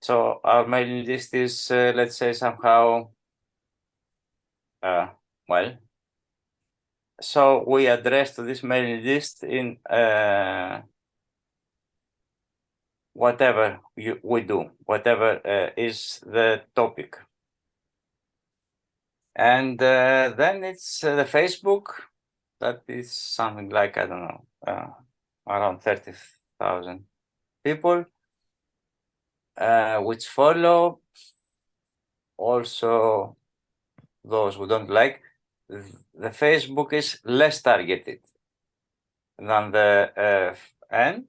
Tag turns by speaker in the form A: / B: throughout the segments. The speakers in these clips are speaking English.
A: So our mailing list is, let's say, somehow, well, so we address to this mailing list in whatever we do, whatever is the topic. And then it's the Facebook, that is something like, I don't know, around 30,000 people, which follow. Also, those who don't like, the Facebook is less targeted than the and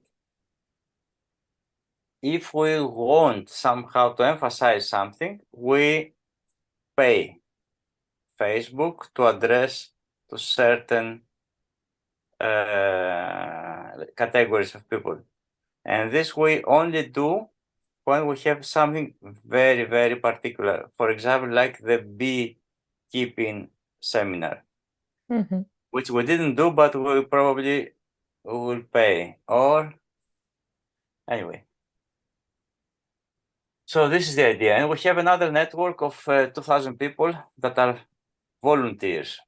A: if we want somehow to emphasize something, we pay Facebook to address to certain categories of people. And this we only do when we have something very, very particular. For example, like the beekeeping seminar, which we didn't do, but we probably will pay. Or anyway. So this is the idea. And we have another network of 2,000 people that are volunteers.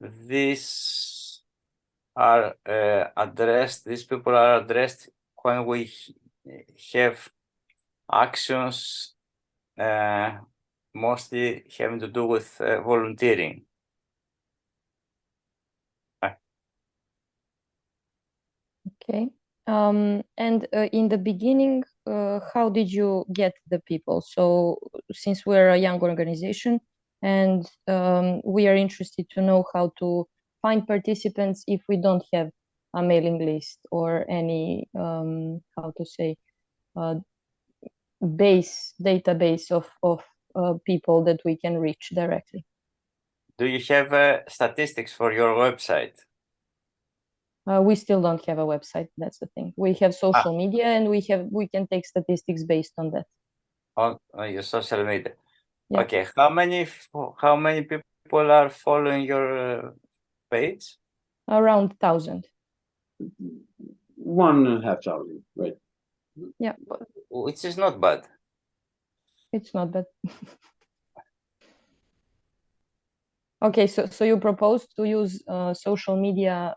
A: These are addressed, these people are addressed when we have actions mostly having to do with volunteering.
B: Okay. And in the beginning, how did you get the people? So since we're a young organization and we are interested to know how to find participants if we don't have a mailing list or any, how to say, database of people that we can reach directly.
A: Do you have statistics for your website?
B: We still don't have a website. That's the thing. We have social media, and we can take statistics based on that.
A: On your social media.
B: Yeah.
A: Okay, how many people are following your page?
B: Around 1,000.
C: 1,500, right?
B: Yeah.
A: Which is not bad.
B: It's not bad. Okay, so you propose to use social media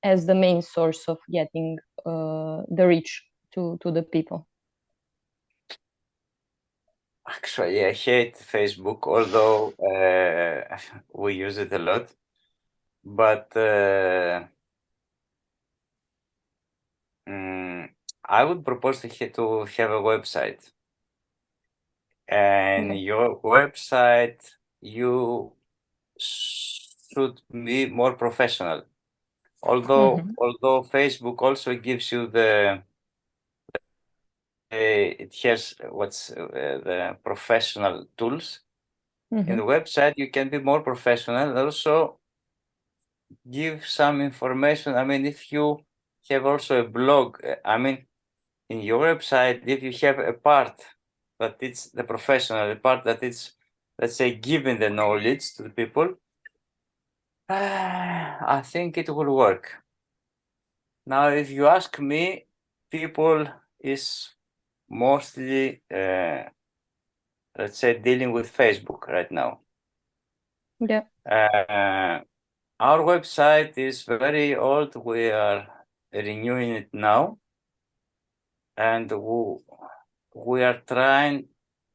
B: as the main source of getting the reach to the people.
A: Actually, I hate Facebook, although we use it a lot. But I would propose to have a website. And your website, you should be more professional. Although Facebook also gives you it has what's the professional tools. In the website, you can be more professional and also give some information. I mean, if you have also a blog, I mean, in your website, if you have a part that it's the professional, a part that it's, let's say, giving the knowledge to the people, I think it will work. Now, if you ask me, people is mostly, let's say, dealing with Facebook right now.
B: Yeah.
A: Our website is very old. We are renewing it now. And we are trying,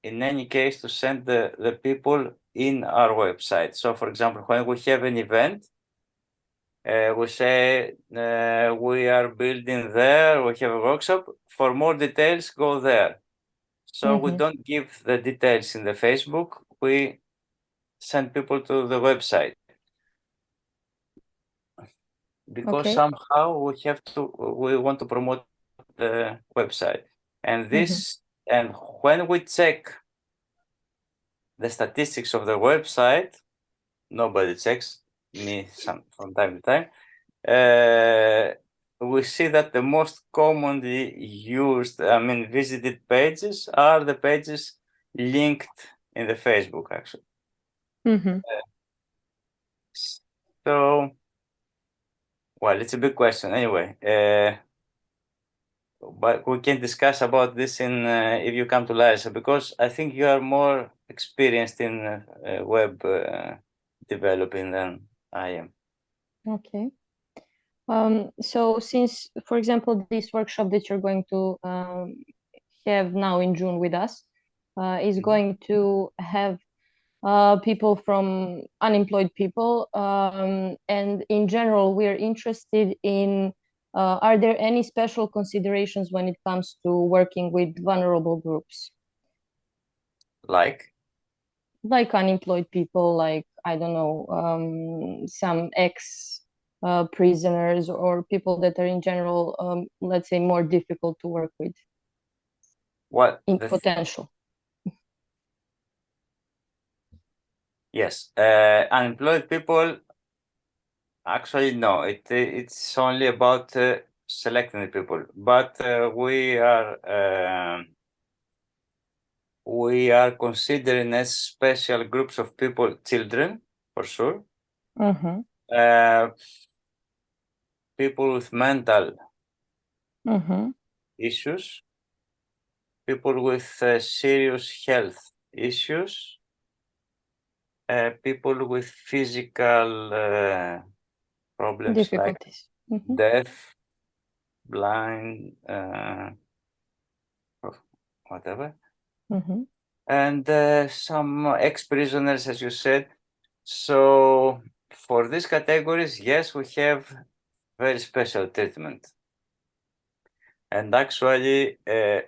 A: in any case, to send the people in our website. So, for example, when we have an event, we say we are building there, we have a workshop. For more details, go there. So we don't give the details in the Facebook. We send people to the website. Because somehow we want to promote the website. And this, and when we check the statistics of the website, nobody checks, me from time to time, we see that the most commonly used, I mean, visited pages are the pages linked in the Facebook, actually. So, well, it's a big question. Anyway, but we can discuss about this in if you come to Larissa, because I think you are more experienced in web developing than I am.
B: Okay. So since, for example, this workshop that you're going to have now in June with us is going to have people from unemployed people. And in general, we're interested in, are there any special considerations when it comes to working with vulnerable groups?
A: Like?
B: Like unemployed people, like, I don't know, some ex prisoners or people that are in general, let's say, more difficult to work with
A: What?
B: in potential.
A: Yes, unemployed people. Actually, no. It's only about selecting the people, but we are considering as special groups of people, children for sure,
B: Mm-hmm.
A: people with mental
B: Mm-hmm.
A: issues, people with serious health issues, people with physical problems like
B: Difficulties. Mm-hmm.
A: deaf, blind, whatever,
B: Mm-hmm.
A: and some ex-prisoners, as you said. So for these categories, yes, we have very special treatment. And actually,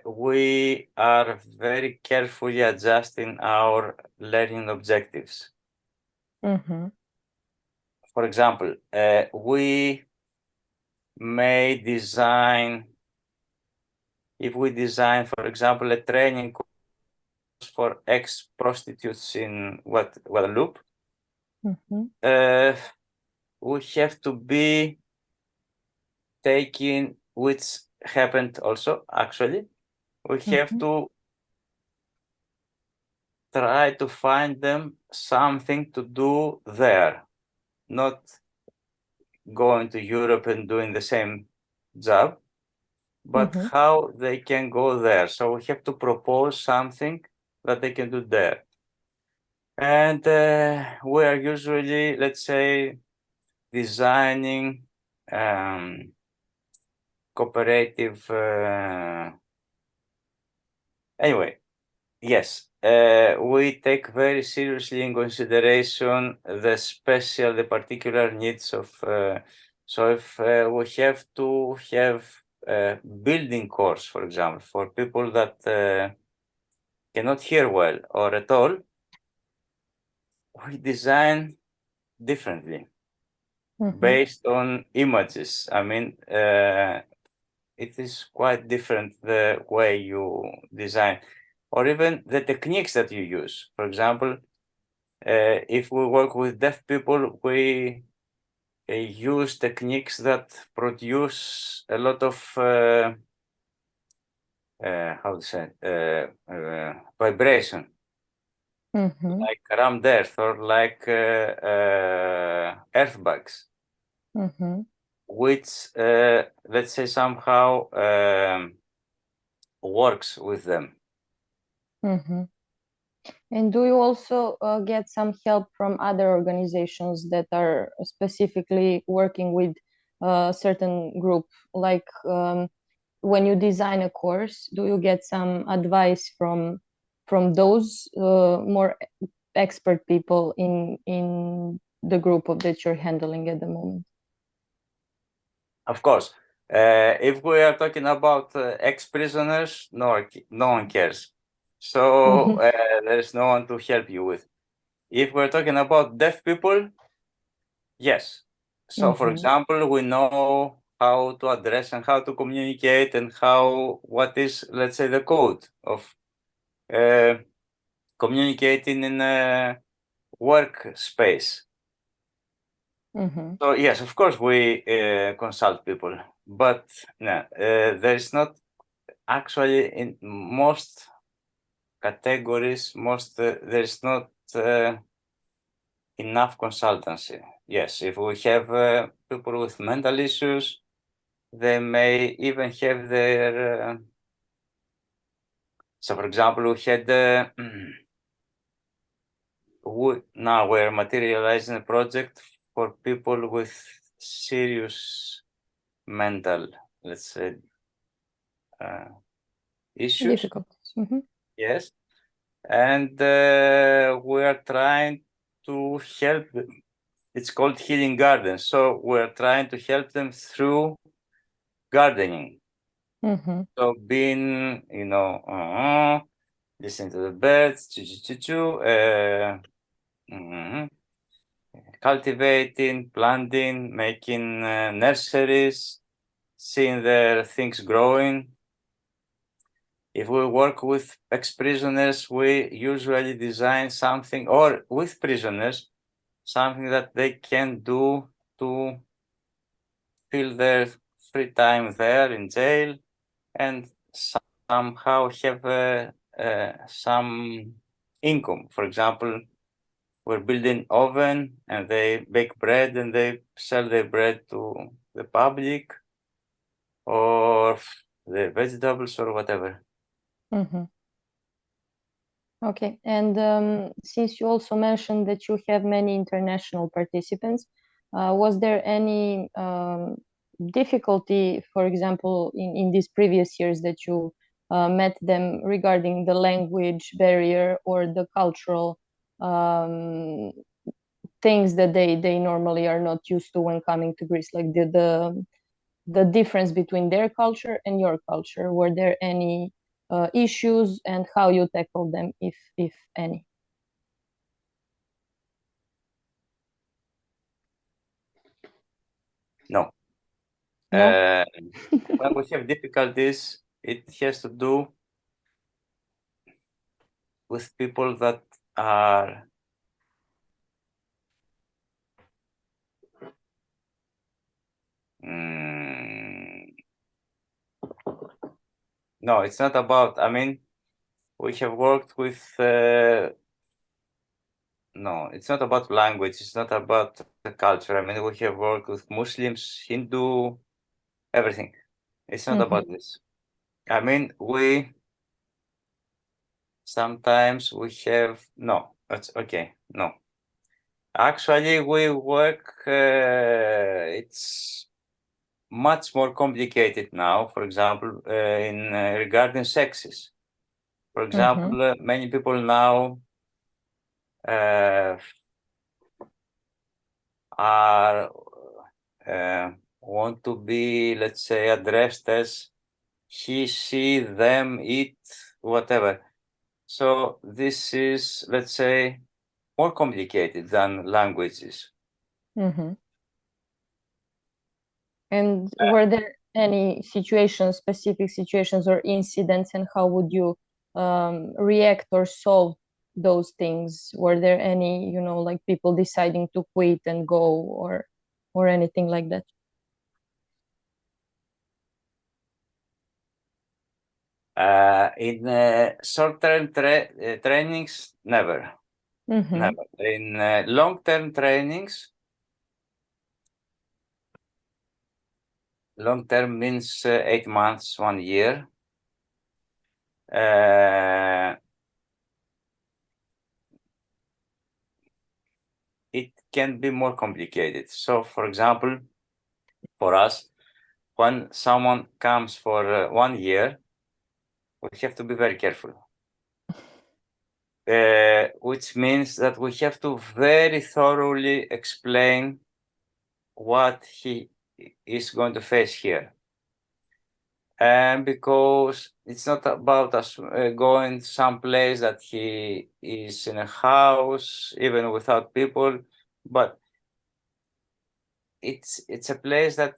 A: we are very carefully adjusting our learning objectives.
B: Mm-hmm.
A: For example, we may design, if we design, for example, a training course for ex-prostitutes in Guadeloupe,
B: Mm-hmm.
A: we have to be taking, which happened also, actually, we have
B: Mm-hmm.
A: to try to find them something to do there, not going to Europe and doing the same job, but
B: Mm-hmm.
A: how they can go there. So we have to propose something that they can do there. And we are usually, let's say, designing cooperative. Anyway, yes, we take very seriously in consideration the particular needs of. So if we have to have a building course, for example, for people that cannot hear well or at all, we design differently
B: Mm-hmm.
A: based on images. I mean, it is quite different the way you design, or even the techniques that you use. For example, if we work with deaf people, we use techniques that produce a lot of how to say vibration,
B: Mm-hmm.
A: like rammed earth or like earth bugs,
B: Mm-hmm.
A: which let's say somehow works with them.
B: Mm-hmm. And do you also get some help from other organizations that are specifically working with a certain group? Like, when you design a course, do you get some advice from those more expert people in the group that you're handling at the moment?
A: Of course, if we are talking about ex-prisoners, no one cares. So
B: Mm-hmm.
A: there is no one to help you with. If we're talking about deaf people, yes. So for
B: Mm-hmm.
A: example, we know how to address and how to communicate and what is, let's say, the code of uh, communicating in a workspace.
B: Mm-hmm.
A: So yes, of course, we consult people, but no, there is not actually in most categories, there is not enough consultancy. Yes, if we have people with mental issues, they may even have their, so for example, we had now we're materializing a project for people with serious mental, let's say, issues.
B: Difficulties.
A: Yes. And we are trying to help. It's called Healing Garden. So we're trying to help them through gardening. So being, listening to the birds, cultivating, planting, making nurseries, seeing their things growing. If we work with ex-prisoners, we usually design something, or with prisoners, something that they can do to fill their free time there in jail and somehow have some income. For example, we're building oven and they bake bread and they sell their bread to the public or the vegetables or whatever.
B: Okay, and since you also mentioned that you have many international participants, was there any difficulty, for example, in these previous years that you met them regarding the language barrier or the cultural things that they normally are not used to when coming to Greece, like the difference between their culture and your culture? Were there any issues and how you tackle them, if any?
A: No.
B: No?
A: When we have difficulties, it has to do with people that are no, it's not about, I mean, we have worked with no, it's not about language, it's not about the culture. I mean, we have worked with Muslims, Hindu, everything. It's not about this. I mean, sometimes we have, no, that's okay, no. Actually, we work, it's much more complicated now, for example, in regarding sexes. For example, many people now are want to be, let's say, addressed as he, she, them, it, whatever. So this is, let's say, more complicated than languages.
B: And were there any situations, specific situations or incidents, and how would you react or solve those things? Were there any, like people deciding to quit and go, or anything like that?
A: In short-term trainings, never. Never. In long-term trainings, long-term means 8 months, 1 year. It can be more complicated. So, for example, for us, when someone comes for 1 year, we have to be very careful. Which means that we have to very thoroughly explain what he is going to face here. And because it's not about us going someplace that he is in a house, even without people, but it's a place that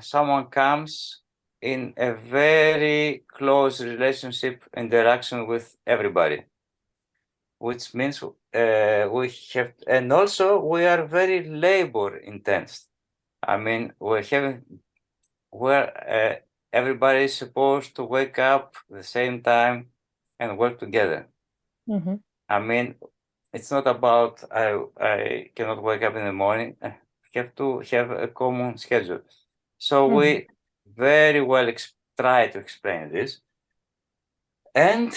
A: someone comes in a very close relationship interaction with everybody, which means we have, and also we are very labor intense. I mean, we're having where everybody is supposed to wake up at the same time and work together. I mean, it's not about I cannot wake up in the morning. I have to have a common schedule. So we very well try to explain this. And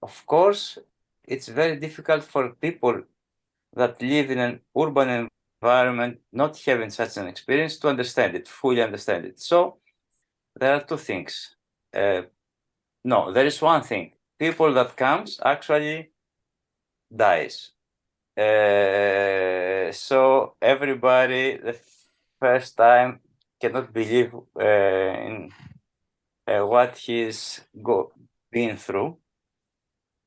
A: of course, it's very difficult for people that live in an urban environment, not having such an experience, to understand it, fully understand it. So there are two things. No, there is one thing. People that comes actually dies. So everybody the first time cannot believe in what he's been through.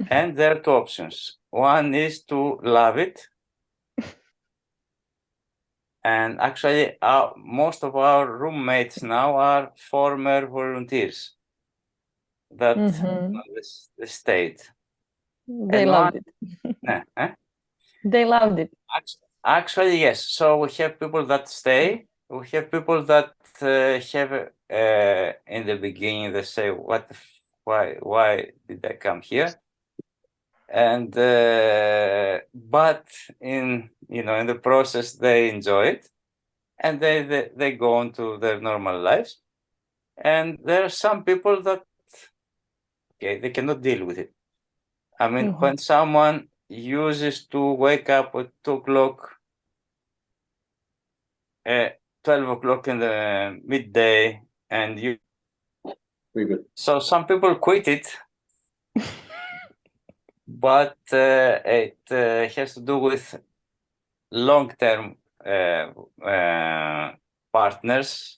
A: And there are two options. One is to love it. And actually, most of our roommates now are former volunteers that the state.
B: They loved it. They loved it.
A: Actually, yes. So we have people that stay. We have people that have in the beginning they say, why did I come here? And but in in the process they enjoy it, and they go on to their normal lives. And there are some people that they cannot deal with it. I mean, when someone uses to wake up at 2 o'clock, 12 o'clock in the midday, and you. So some people quit it, but it has to do with long-term partners,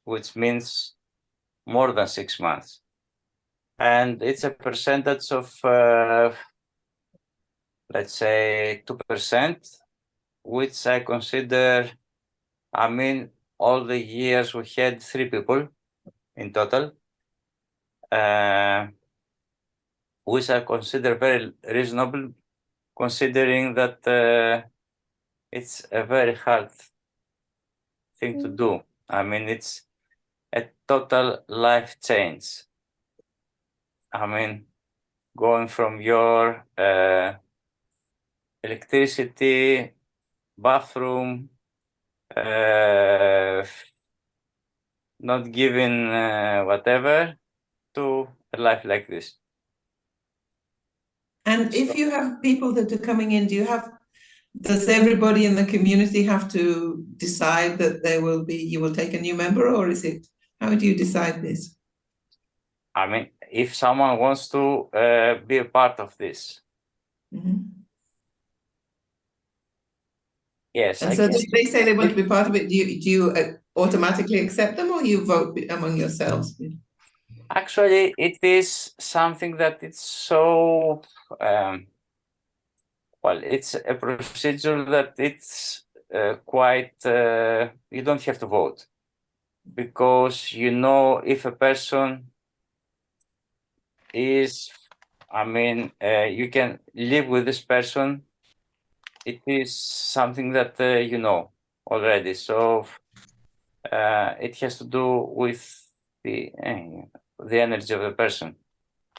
A: which means more than 6 months. And it's a percentage of, let's say, 2%, which I consider, I mean, all the years we had 3 people in total, which I consider very reasonable, considering that it's a very hard thing to do. I mean, it's a total life change. I mean, going from your electricity, bathroom, not giving whatever, to a life like this.
C: And if you have people that are coming in, does everybody in the community have to decide that you will take a new member, or how do you decide this?
A: I mean, if someone wants to be a part of this. Yes.
C: And so they say they want to be part of it. Do you automatically accept them, or you vote among yourselves?
A: Actually, it is something that it's so, well, it's a procedure that it's quite, you don't have to vote, because if a person is, I mean, you can live with this person, it is something that you know already. So it has to do with the energy of the person.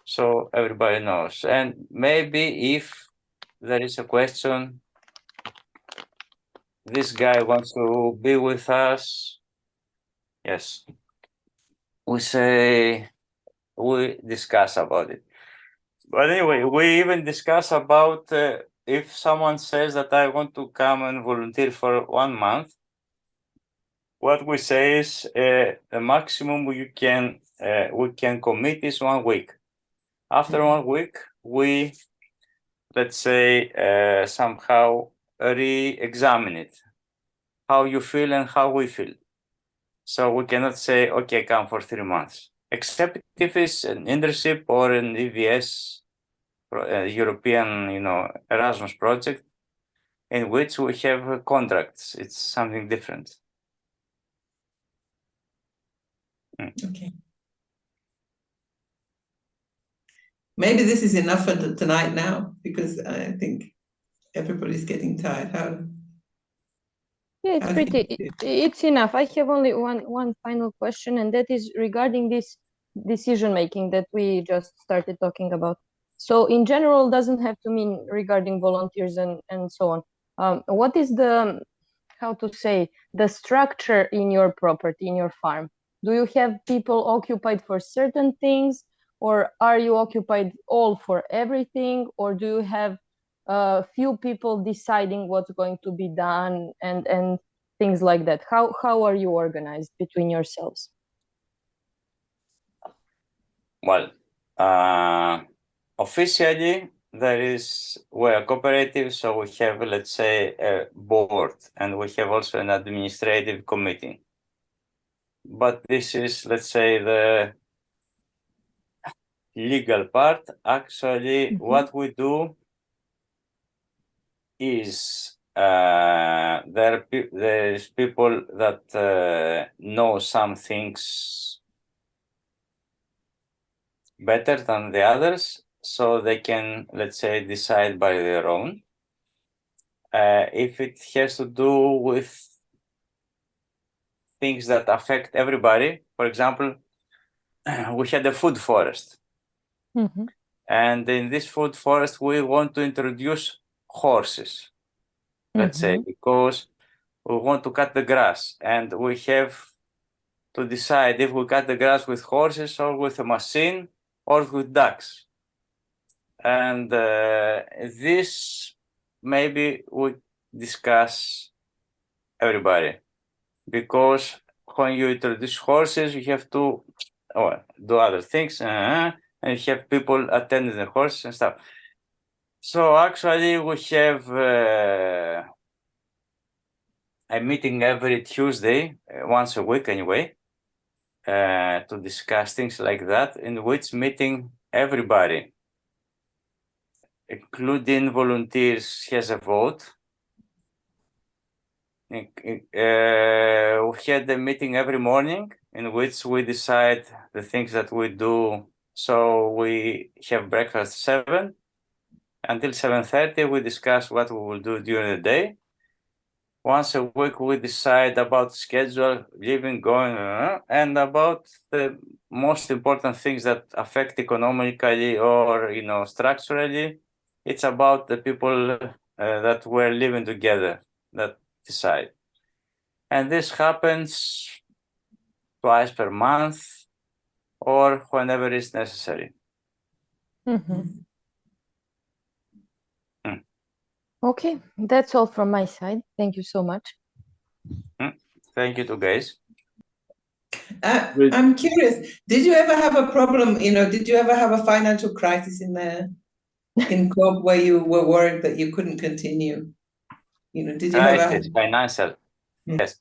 A: So everybody knows. And maybe if there is a question, this guy wants to be with us, yes, we discuss about it. But anyway, we even discuss about if someone says that I want to come and volunteer for 1 month, what we say is the maximum we can commit is 1 week. After 1 week, we, let's say, somehow re-examine it, how you feel and how we feel. So we cannot say, okay, come for 3 months, except if it's an internship or an EVS, European, Erasmus project, in which we have contracts. It's something different.
C: Okay. Maybe this is enough for tonight now, because I think everybody's getting tired.
B: Yeah, it's enough. I have only one final question, and that is regarding this decision making that we just started talking about. So in general, doesn't have to mean regarding volunteers and so on. What is how to say, the structure in your property, in your farm? Do you have people occupied for certain things, or are you occupied all for everything, or do you have a few people deciding what's going to be done and things like that? How are you organized between yourselves?
A: Well, officially, we're a cooperative, so we have, let's say, a board, and we have also an administrative committee. But this is, let's say, the legal part. Actually, what we do is there's people that know some things better than the others, so they can, let's say, decide by their own. If it has to do with things that affect everybody, for example, we had a food forest. And in this food forest, we want to introduce horses, let's say, because we want to cut the grass, and we have to decide if we cut the grass with horses or with a machine or with ducks. And this maybe we discuss everybody, because when you introduce horses, you have to do other things, and you have people attending the horses and stuff. So actually, we have a meeting every Tuesday, once a week anyway, to discuss things like that, in which meeting everybody, including volunteers, has a vote. We had a meeting every morning in which we decide the things that we do. So we have breakfast 7 until 7:30. We discuss what we will do during the day. Once a week, we decide about schedule, living, going, and about the most important things that affect economically or, structurally. It's about the people that we're living together that decide. And this happens twice per month or whenever it's necessary.
B: Okay, that's all from my side. Thank you so much.
A: Thank you, guys.
C: I'm curious, did you ever have a problem, did you ever have a financial crisis in COP where you were worried that you couldn't continue? Did you ever have...
A: Financial? Yes.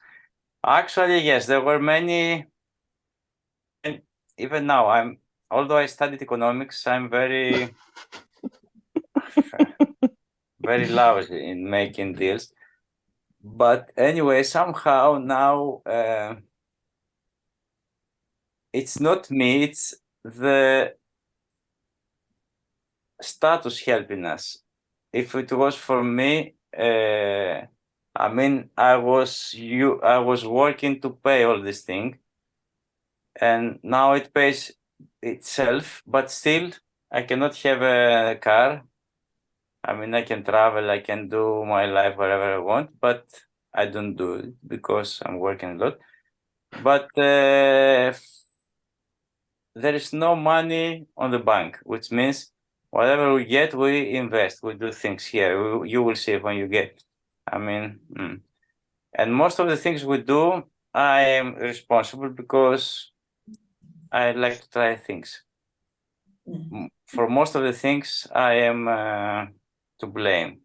A: Actually, yes, there were many. And even now, although I studied economics, I'm very, very lousy in making deals. But anyway, somehow now it's not me, it's the status helping us. If it was for me, I was working to pay all this thing, and now it pays itself, but still I cannot have a car. I can travel, I can do my life wherever I want, but I don't do it because I'm working a lot. But there is no money on the bank, which means whatever we get, we invest, we do things here. You will see when you get. And most of the things we do, I am responsible because I like to try things. For most of the things, I am to blame.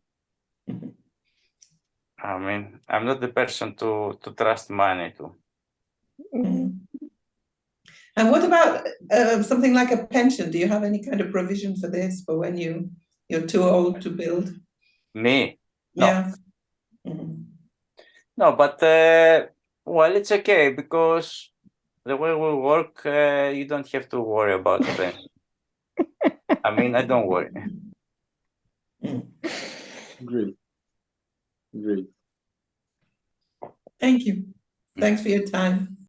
A: I'm not the person to trust money to.
C: And what about something like a pension? Do you have any kind of provision for this, for when you're too old to build?
A: Me? No.
C: Yeah.
A: No, but well, it's okay because the way we work, you don't have to worry about the pension. I don't worry.
D: Great.
C: Thank you. Thanks for your time.